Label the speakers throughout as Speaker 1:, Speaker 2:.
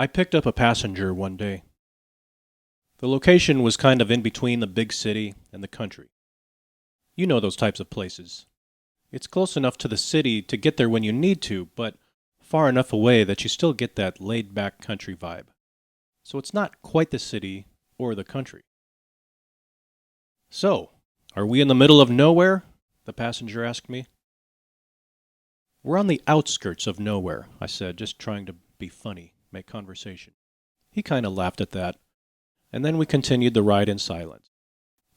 Speaker 1: I picked up a passenger one day. The location was kind of in between the big city and the country. You know those types of places. It's close enough to the city to get there when you need to, but far enough away that you still get that laid-back country vibe. So it's not quite the city or the country. "So, are we in the middle of nowhere?" the passenger asked me. "We're on the outskirts of nowhere," I said, just trying to be funny, make conversation. He kind of laughed at that, and then we continued the ride in silence.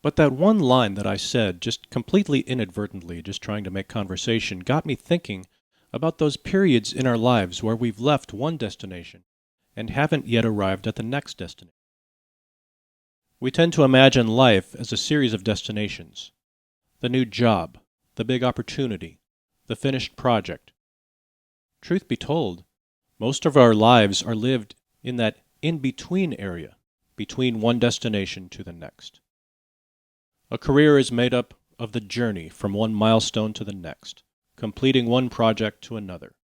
Speaker 1: But that one line that I said, just completely inadvertently, just trying to make conversation, got me thinking about those periods in our lives where we've left one destination and haven't yet arrived at the next destination. We tend to imagine life as a series of destinations. The new job, the big opportunity, the finished project. Truth be told, most of our lives are lived in that in-between area, between one destination to the next. A career is made up of the journey from one milestone to the next, completing one project to another.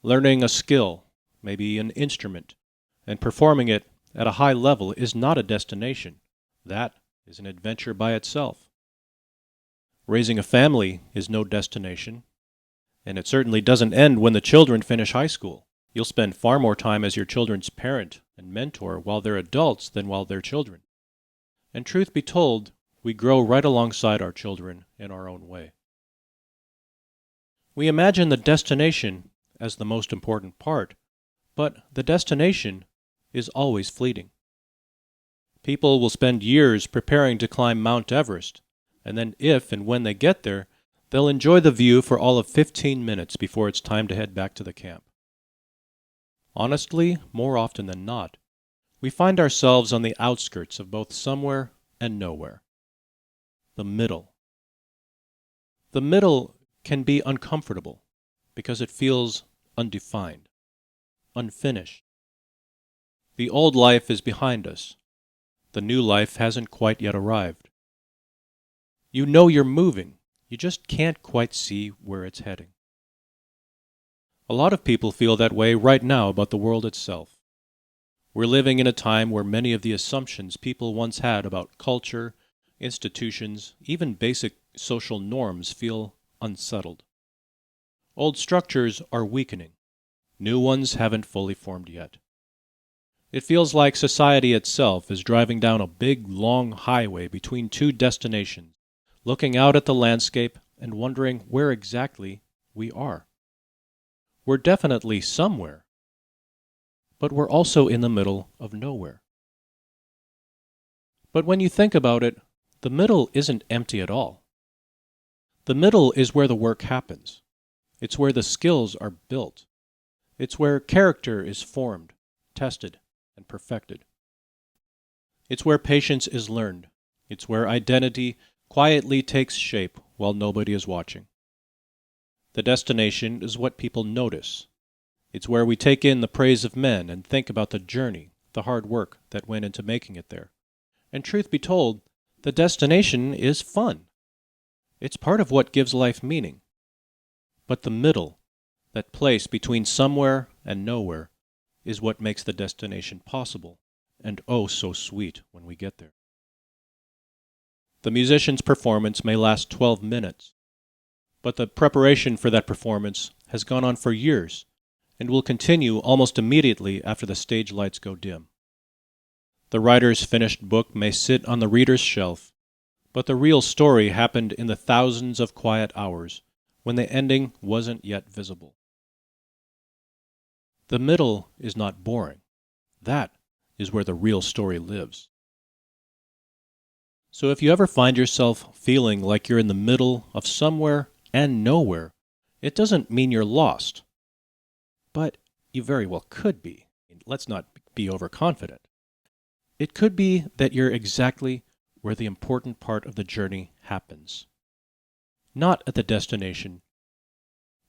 Speaker 1: Learning a skill, maybe an instrument, and performing it at a high level is not a destination. That is an adventure by itself. Raising a family is no destination, and it certainly doesn't end when the children finish high school. You'll spend far more time as your children's parent and mentor while they're adults than while they're children. And truth be told, we grow right alongside our children in our own way. We imagine the destination as the most important part, but the destination is always fleeting. People will spend years preparing to climb Mount Everest, and then if and when they get there, they'll enjoy the view for all of 15 minutes before it's time to head back to the camp. Honestly, more often than not, we find ourselves on the outskirts of both somewhere and nowhere. The middle. The middle can be uncomfortable because it feels undefined, unfinished. The old life is behind us. The new life hasn't quite yet arrived. You know you're moving, you just can't quite see where it's heading. A lot of people feel that way right now about the world itself. We're living in a time where many of the assumptions people once had about culture, institutions, even basic social norms feel unsettled. Old structures are weakening. New ones haven't fully formed yet. It feels like society itself is driving down a big, long highway between two destinations, looking out at the landscape and wondering where exactly we are. We're definitely somewhere, but we're also in the middle of nowhere. But when you think about it, the middle isn't empty at all. The middle is where the work happens. It's where the skills are built. It's where character is formed, tested, and perfected. It's where patience is learned. It's where identity quietly takes shape while nobody is watching. The destination is what people notice. It's where we take in the praise of men and think about the journey, the hard work that went into making it there. And truth be told, the destination is fun. It's part of what gives life meaning. But the middle, that place between somewhere and nowhere, is what makes the destination possible, and oh so sweet when we get there. The musician's performance may last 12 minutes, but the preparation for that performance has gone on for years and will continue almost immediately after the stage lights go dim. The writer's finished book may sit on the reader's shelf, but the real story happened in the thousands of quiet hours when the ending wasn't yet visible. The middle is not boring. That is where the real story lives. So if you ever find yourself feeling like you're in the middle of somewhere and nowhere, it doesn't mean you're lost. But you very well could be. Let's not be overconfident. It could be that you're exactly where the important part of the journey happens. Not at the destination,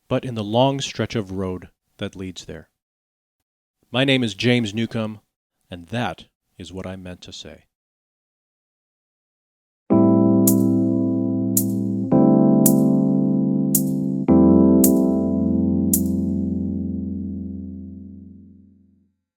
Speaker 1: but in the long stretch of road that leads there. My name is James Newcomb, and that is what I meant to say.